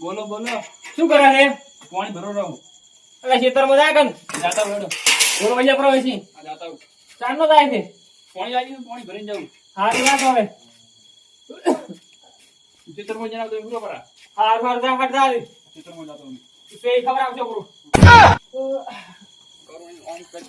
બોલો બોલો. શું કરે છે? પાણી ભરો રહું. એટલે ખેતરમાં જાય કન જાતા વેડો. બોલો વૈયા પ્રવેશ છે. આ જાતા હું. ચાંદનો જાય છે. પાણી આવી ગયું, પાણી ભરીને જાઉં. હારી વાત હવે. ખેતરમાં જઈને આવતો એ પૂરો પરા. હાર હાર જા હાર જા. ખેતરમાં જાતો હું. તે ખબર આવજો ગુરુ. કરું ઓન કરી.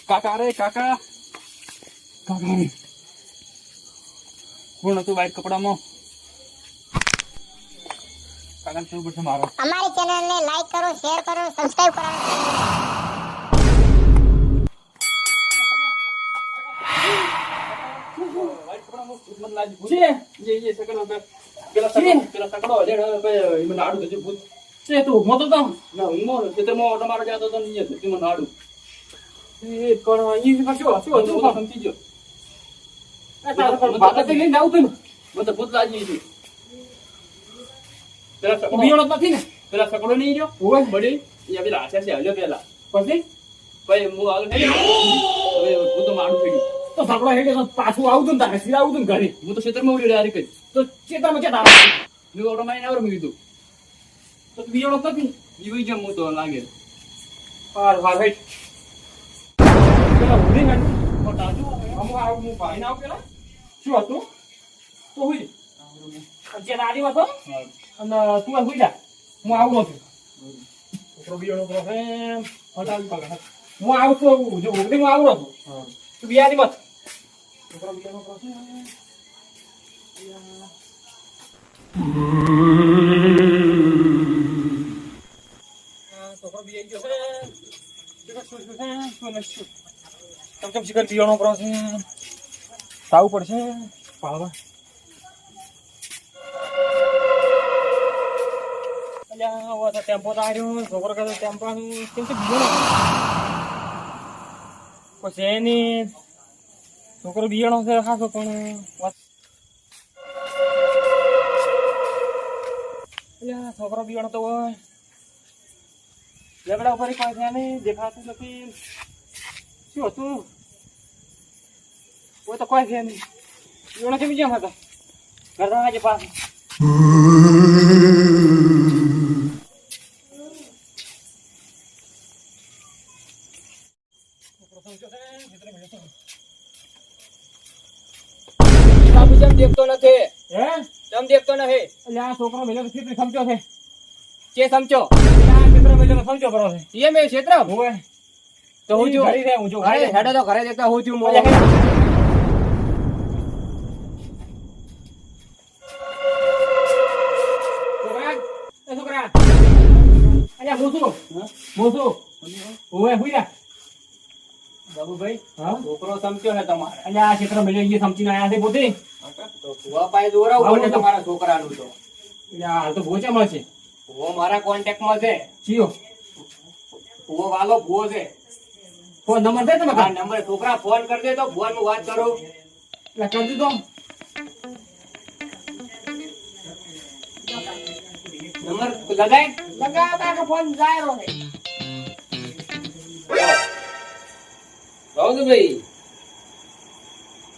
કાકા રે કાકા. કાકા રે. કોણ હતું વ્હાઈટ કપડામાં? કાકા શું પડશે મારો? हमारे चैनल ने लाइक करो, शेयर करो, सब्सक्राइब करो। વ્હાઈટ કપડામાં ભૂત મને લાગી. ભૂત. છે ये सकल પેલા સકડો લેડ મને આડું થયું ભૂત. તે તું મોતો તો ના હું ખેતરમાં ઓટો મારવા જતો તો ને ધરતી મને આડું. એ પણ ઈ શું શું હું હતું તો સમજી ગયો. બાપા તે લઈને આવું તું મને તો ભૂત લાગી ગઈ. પેલા સકડો બિયોણો નથી ને પેલા સકડો નહીં રહ્યો ઓય બડી એ પેલા હાથે છે હલ્યો પેલા પછી પછી હું આગળ થઈ ગયો. હવે હું તો મારું થઈ ગયું. તો સાંભળો હેડે તો પાછું આવું તું ને તારે સીધા આવું તું ને ઘરે હું તો ક્ષેત્રમાં ઉડી હારી કરી. તો ચેતરમાં ક્યાં આવે મેં ઓટો મારીને આવડે મેં કીધું તો બિયોણો નથી જીવી ગયો હું તો લાગે. હાર હાર હેડ પેલા ઉડી ને તાજુ અમુક આવું હું ભાઈ ના આવું પેલા શું હતું તો હુઈ ચેત આડી વાતો અને તું આ હુઈ જા હું આવું નથી છોકરો બિયોણો કરો હે હટાવી પાડે હું આવું છું જો ઉગડી હું આવું છું તું બિયારી મત છોકરો બિયોણો કરો છે છોકરો બિયાઈ ગયો છે ચમચમ શિખર બિયાણો કરો છે સાવું પડશે પાડવા અલ્યા ટેમ્પો તો આવ્યો છોકરો કહે ટેમ્પો કેમ કે બિયાણો પછી એની છોકરો બિયાણો છે ખાસો પણ અલ્યા છોકરો બિયાણો તો હોય લેબડા ઉપર કોઈ છે નહીં દેખાતું નથી શું હતું કોઈ તો કોઈ છે નહીં બિયાણો કેમ જેમ હતા ઘરના આજે પાસ જેમ દેખતો નથી હે જેમ દેખતો નથી. એટલે આ છોકરો મેલો તો ચિત્ર સમજો છે કે સમજો આ ચિત્ર મેલો સમજો કરો છે એ મેં ક્ષેત્ર હોય તો હું છું ઘરે હું જો ઘરે હેડે તો ઘરે દેખતા હું છું મો છોકરા અલ્યા મોસુ ઓય હુઈ બાબુભાઈ હા છોકરો સમજો હે તમારે અલ્યા આ ક્ષેત્ર મેલો એ સમજીને આયા છે પોતે તો ભુવા પાસે દોરાવું પડે તમારા છોકરાનું તો અલ્યા હાલ તો ભોચામાં છે ભુવો મારા કોન્ટેક્ટમાં છે. ચિયો ભુવો વાલો ભુવો છે. ફોન નંબર દે તમે આ નંબર છોકરા ફોન કરી દે તો ભુવાનું વાત કરું. એટલે કરી દીધો નંબર લગાય લગાવતા કે ફોન જાય રો ભાઈ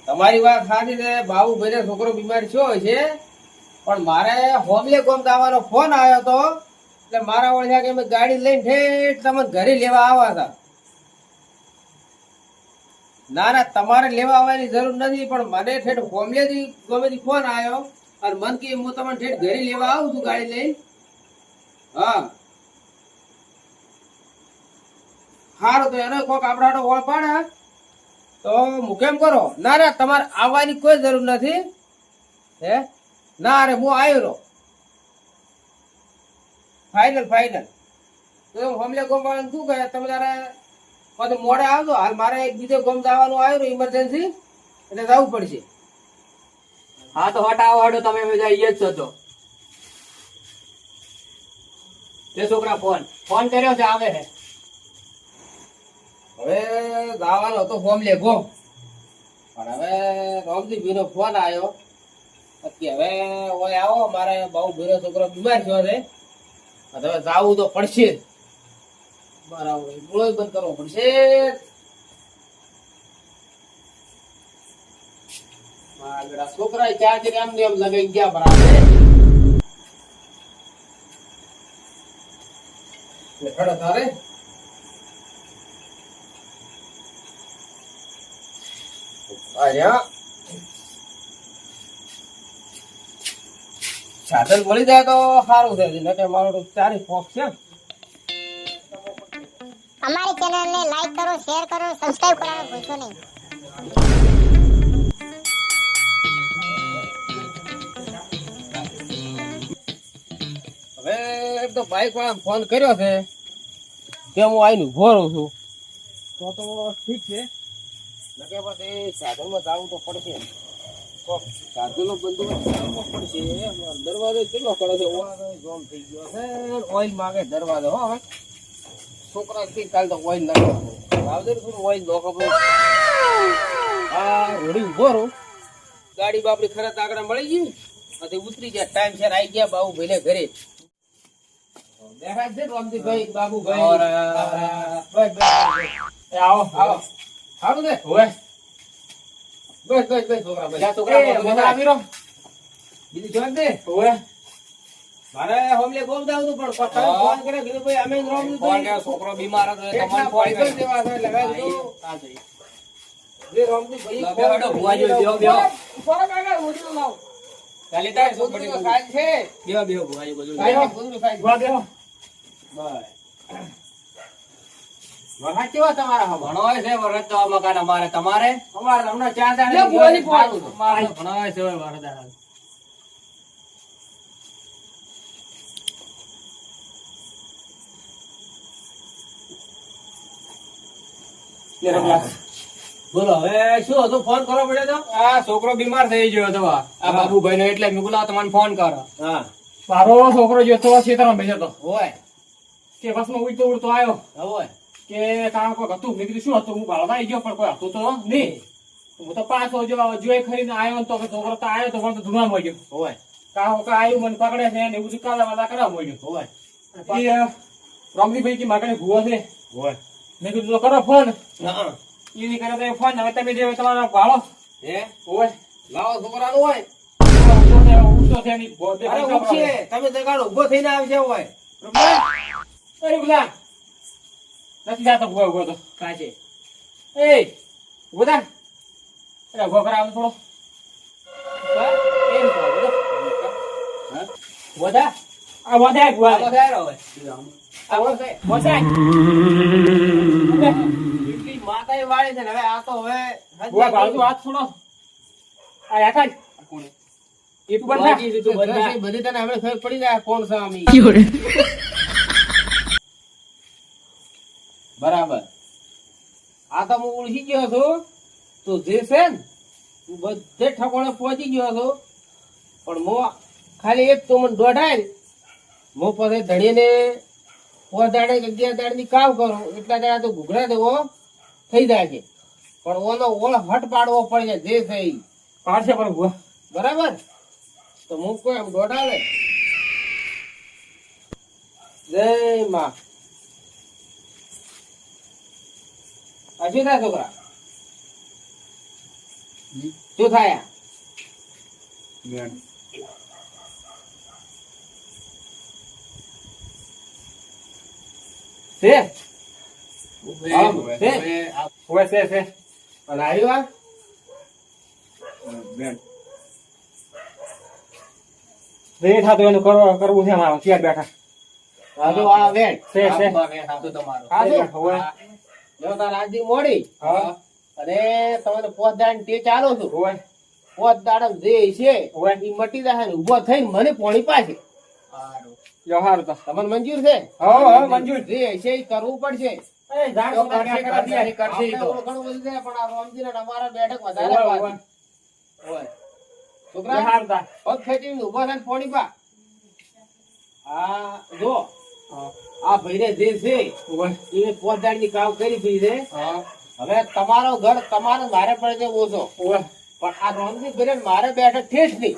તમારી વાત સાચી છે. બાબુભાઈ છોકરો બીમાર થયો છે પણ મારે હોમલે કોમ દાવાનો ફોન આવ્યો હતો એટલે મારા ઓળખ્યા કે મેં ગાડી લઈને ઠેઠ તમને ઘરે લેવા આવ્યા હતા. ના ના તમારે લેવા આવવાની જરૂર નથી પણ મને ઠેઠ હોમલેથી ગમેથી ફોન આવ્યો અને મન કે હું તમને ઠેઠ ઘરે લેવા આવું છું ગાડી લઈને. હા સારું તો એનો કોઈક આપણા વળ પાડે તો હું કેમ કરો. ના ના તમારે આવવાની કોઈ જરૂર નથી. હે ના અરે હું આવ્યો રહો ફાઈનલ ફાઈનલ. તો હમલે ગોમ વાળા શું કહે તમે તારા પછી મોડે આવજો. હાલ મારે એક બીજો ગોમ જવાનું આવ્યું ઇમરજન્સી એટલે જવું પડશે. હા તો હટાવો હટો તમે બધા જ છો તો તે છોકરા ફોન કર્યો છે આવે છે હવે ગાવાનો હતો ફોર્મલે ગોમ, પણ હવે રોમજી ભીનો ફોન આવ્યો કે હવે ઓય આવો, મારે બહુ ભીનો છોકરો બીમાર થયો છે, હવે જાવું તો પડશે જ. બરાબર, ગોળો બંધ કરવો પડશે. છોકરા ચાર્જર એમ ને એમ લગાઈ ગયા બરાબર. ખડા તારે સાધન મળી જાય તો સારું છે, નકે મારો તો ચારી ફોક છે. અમારી ચેનલને લાઈક કરો, શેર કરો, સબસ્ક્રાઇબ કરવાનું ભૂલશો નહીં. હવે તો બાઈક વાળા ફોન કર્યો છે કે હું આઈને ઉભો રહું છું, તો ઠીક છે. નકે પછી સાધનમાં જવું તો પડશે, સાધનો બંદોબસ્ત કરવો પડશે. દરવાજો કેટલો કરે છે, જોમ થઈ ગયો છે. ઓઇલ માંગે દરવાજો. હો હવે છોકરા કાલે તો ઓઇલ નાખવાનું આવજો, થોડું ઓઇલ નો ખબર. હા, રોડી ઉભો રહું, ગાડી બાપડી ખરા તાકડા મળી ગઈ, પછી ઉતરી ગયા, ટાઈમ સર આવી ગયા બાબુ ભાઈ ને ઘરે. બેઠા છે રામજીભાઈ, બાબુભાઈ. આવો આવો, સારું છે. ઓય બસ બસ બસ છોકરા બસ. બીજું જોઈ દે. ઓય મારે હોમલે ગોમ જાવ તું, પણ તમે ફોન કર્યો કીધું ભાઈ અમે રામજીભાઈ છોકરો બીમાર હતો તમને ફોન કરી દેવા છે, લગાવી દીધું. જે રામજીભાઈ ચાલી તાર છોકરી તો ખાય છે. બેહો બેહો ભુવાજી બધું ખાય છે, છોકરી ખાય છે. ભુવા બેહો બસ. વરસાદ કેવા તમારા હવે? ભણવાય છે વરદ તો આ મકાન અમારે તમારે અમારે હમણાં 4 દાડા લે ભુવાજી સારું છે. અમારે ભણવાય છે વરદ બોલો હવે શું હતું, ફોન કરવો પડ્યો તો? આ છોકરો બીમાર થઈ ગયો હતો આ બાબુભાઈ નો, એટલે મેં બોલા તમને ફોન કરો. હા મારો છોકરો જો તો ખેતરમાં બેઠો હતો હોય કે બસમાં ઉડતો ઉડતો આવ્યો હોય. કે કારણ કોઈ હતું, મેં કીધું શું હતું, હું ભાળવા આવી ગયો પણ કોઈ હતું તો નહીં. હું તો પાછો જોઈ ખરીને આવ્યો તો છોકરો તો આવ્યો તો પણ તો ધૂણા મળ્યો હોય કારણ કે આવ્યું મને પકડે છે ને એવું બધું કાલા વાલા કરવા મળ્યું. હોય પછી રમજીભાઈ કે મારે ભૂવો છે, હોય. મેં કીધું તો કરો ફોન. હા એની કરે તો ફોન હવે તમે જે તમારા ભાળો હે હોય લાવો છોકરાનું હોય. ઉઠતો છે એની બોધે અરે ઉઠશે, તમે જગાડો ઉભો થઈને આવશે હોય. અરે બોલા નથી જાતો ઉભો ઉભો તો કાચે એ ઉભો થા. અરે ઉભો કરાવ થોડો એમ કહો બોલો. હા વધા આ વધા આ ગુવા વધારે હોય. આ વધારે. વધા એટલી માતાએ વાળી છે ને, હવે આ તો હવે ગુવા બાજુ હાથ થોડો આ યાઠા એ તું બંધા તું બધા બધી તને હવે ખબર પડી જાય કોણ છે આમી. બરાબર. આ તો હું ઓળખી ગયો છું, તો જે છે ને તું બધે ઠકોણે પહોંચી ગયો છો, પણ મો ખાલી એક તો મને દોઢાય ને મો પછી ધણીને 5 દાડે 11 દાડની કામ કરું, એટલા દાડા તો ઘૂઘરા દેવો થઈ જાય છે, પણ ઓનો ઓળ હટ પાડવો પડે છે જે છે ઈ. પાડશે પણ ગુવા બરાબર. તો હું કોઈ એમ દોડાવે. જય માં. આ શું થાય છોકરા? શું થાય આ? છે? આમ, છે? હોય છે અને આવી વાત? જે થાતું એનું કરવું છે અમારે ત્યાં બેઠા આ જો આ વેણ. છે છે આ જો. હોય જો તાર આજની મોડી. હા અને તમે 5 દાડા તે ચાલો છો. હોય 5 દાડા જે છે હોય ઈ મટી જાય ને ઉભો થઈને મને પોણી પાસે. વ્યવહાર તો તમને મંજૂર છે? હા મંજૂર જે છે ઈ કરવું પડશે. એ જાણ જો કરશે કરશે ઈ આપણે તો ઘણું બધું છે, પણ આ રામજી ને અમારા બેઠક વધારે હોય, પાછી. હોય. હોય. છોકરા વ્યવહાર તા પગ ખેંચીને ઉભો થઈને પોણી પા. આ જો આ ભાઈને જે છે ઓવે. એ પોતદારની કામ કરી પી છે. હા. હવે તમારો ઘર તમારે મારે પડે છે ઓછો, ઓવે. પણ આ રોનજી ભાઈને મારે બેઠક ઠેસ નહીં.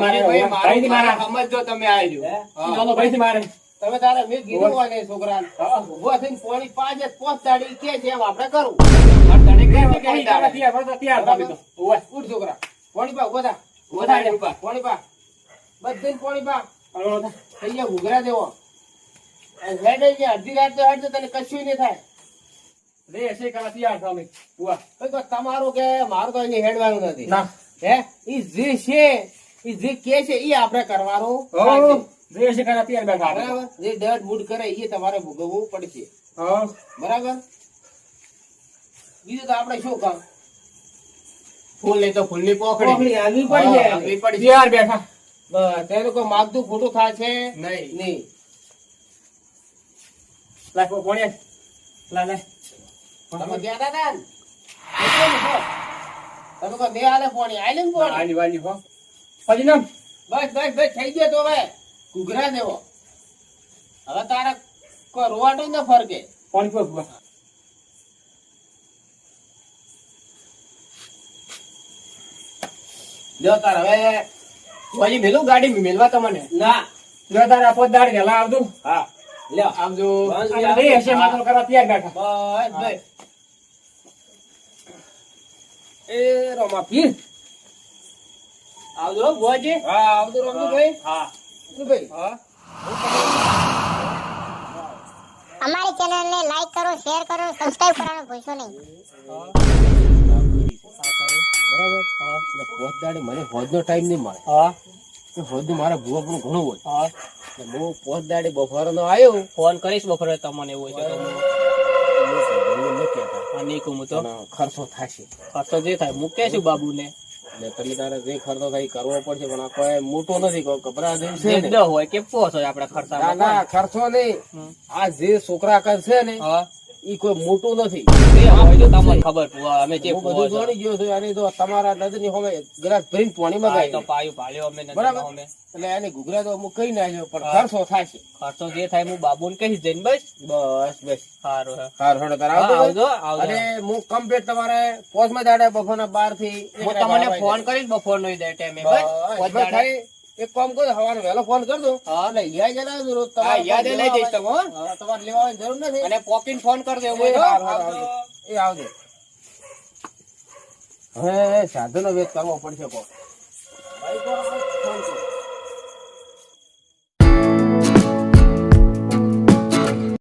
મારે ભાઈ મારું મારા સમજો તમે આવી હે? ચાલો ભાઈ થી મારે. તમે તારે મેં કીધું હોય ને છોકરાને હા. ઉભો થઈને પોણી પાંચ પોતદાડી કે છે એમ આપણે કરવું. આ તને કહે છે કે અહીં તારા તૈયાર થા, તૈયાર થા બીજો. ઓવે. ઉઠ છોકરા, પોણી પા ઉભા થા. ઉભા થા એટલે ઉભા. પોણી પા બધીને પોણી પા હાલો થા. થઈ ગયા ઘૂઘરા દેવો. હેડ છે અડધી રાત તો હેડ તો તને કશું નહીં થાય. રે એસે કરા તૈયાર થા અમે. ઓવે. ભાઈ તો તમારું કે મારું તો અહીં હેડવાનું નથી. ના. હે ઈ જે છે ઈ જે કે છે ઈ આપણે કરવાનું ઓ. થાશે. રે એસે કરા તૈયાર બેઠા આપણે. બરાબર, જે દડ બુડ કરે એ તમારે ભોગવવું પડશે. હા. બરાબર, બીજું તો આપણે શું કામ ફૂલ નહીં તો ફૂલની પોખડી આવી પડશે. આવી પડશે. તૈયાર બેઠા. બસ તેનું કોઈ માગતું ખોટું થાય છે નહીં. નહીં. લાય પોણી આય. લાય લાય. તમે ગયા હતા ને? તમે કોઈ બે હાલે પોણી આલે ને પોણી. વાલી વાલી હો. પછી નામ. બસ બસ બસ થઈ ગયો તો હવે ઘૂઘરા દેવો. હવે તારે કોઈ રોવાટું ન ફરકે. પાણી પીવો ભૂવા. જો તાર હવે વાલી મેલું ગાડી મેલવા તમને. ના. જો તારે આપો દાડ વેલા આવજો. હા લ્યો આવજો. બસ, અને રે એસે માત્ર કરવા તૈયાર બેઠા. બસ બસ. એ રોમા પીર. આવજો ભુવાજી. હા આવતો રોમતો ભાઈ. હા. શું ભાઈ? હા. અમારી ચેનલને લાઈક કરો, શેર કરો, સબસ્ક્રાઇબ કરવાનું ભૂલશો નહીં. બરાબર. એટલે પોત દાડે મને હોજનો ટાઈમ નહીં મળે. હા. હોજનું મારે ભૂવા પણ ઘણું હોય. હા. એટલે હું પોત દાડે બપોરનો આવ્યો. ફોન કરીશ બપોરે તમને એવું હોય તો પણ ખર્ચો થશે. ખર્ચો જે થાય મૂકે છું બાબુ ને એટલે તમે તારે જે ખર્ચો થાય એ કરવો પડશે, પણ આ કોઈ મોટો નથી, કોઈ ગભરા જેવું છે ને. હોય કે પોસ હોય આપડે ના ખર્ચા ના ખર્ચો નહીં. આ જે છોકરા કરશે ને હા ઈ કોઈ મોટું નથી. તમને ખબર અમે જે હું બધું જોડી ગયો છું. અને તો તમારા નજરની સામે ગ્લાસ ભરીને પાણી મગાવી તો પાયું પાલ્યો અમે નથી બરાબર. અમે એટલે એને ઘૂઘરા તો હું કઈ નાખ્યો, પણ ખર્ચો થશે. ખર્ચો જે થાય હું બાબુ ને કહીશ જઈને બસ બસ બસ સારું હે સારું હેડો તારે હા, આવજો. આવજો આવજો અને હું કમ્પ્લીટ તમારે પોસ્ટમાં દાડે બપોરના 12 થી હું તમને ફોન કરીશ બપોર નો ટાઈમે બસ બસ થાય. એક કામ કરો, સવારે વહેલો ફોન કરજો. હા. એટલે યાદ જણાવજો રોજ હા, યાદ લઈ જઈશ તમે, હો. હા, તમારે લેવા આવવાની જરૂર નથી. અને પોકીન ફોન કરજો એવું એ હોય તો. હારું, હારું, એ આવજો. હવે સાધનો વેચ કરવો પડશે કોક. ભાઈ કોક